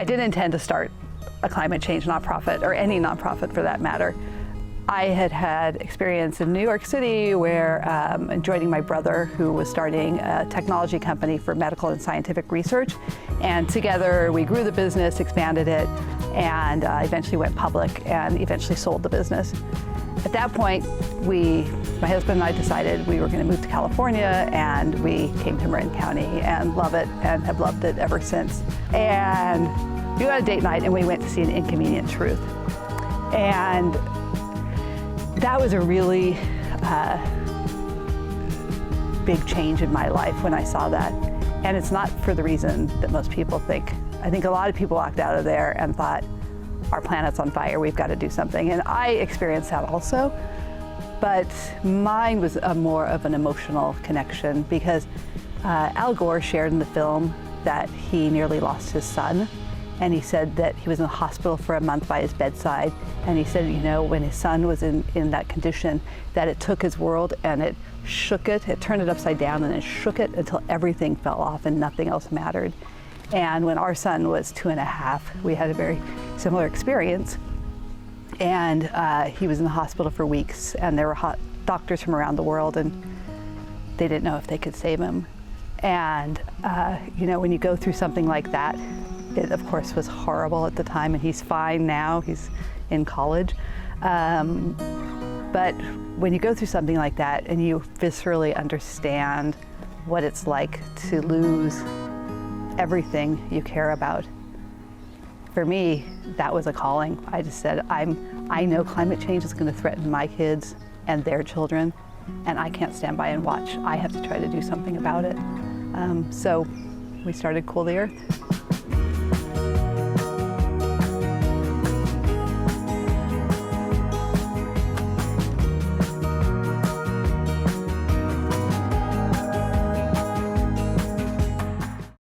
I didn't intend to start a climate change nonprofit, or any nonprofit for that matter. I had had experience in New York City where joining my brother, who was starting a technology company for medical and scientific research. And together we grew the business, expanded it, and eventually went public and eventually sold the business. At that point, my husband and I decided we were going to move to California, and we came to Marin County and love it and have loved it ever since. And we went on a date night and we went to see An Inconvenient Truth. And that was a really big change in my life when I saw that. And it's not for the reason that most people think. I think a lot of people walked out of there and thought, our planet's on fire, we've got to do something. And I experienced that also, but mine was more of an emotional connection because Al Gore shared in the film that he nearly lost his son. And he said that he was in the hospital for a month by his bedside. And he said, you know, when his son was in that condition, that it took his world and it shook it turned it upside down and it shook it until everything fell off and nothing else mattered. And when our son was 2.5, we had a very similar experience. And he was in the hospital for weeks, and there were doctors from around the world, and they didn't know if they could save him. And you know, when you go through something like that, it of course was horrible at the time, and he's fine now, he's in college. But when you go through something like that and you viscerally understand what it's like to lose everything you care about, for me, that was a calling. I just said, I know climate change is going to threaten my kids and their children, and I can't stand by and watch. I have to try to do something about it. So we started Cool the Earth.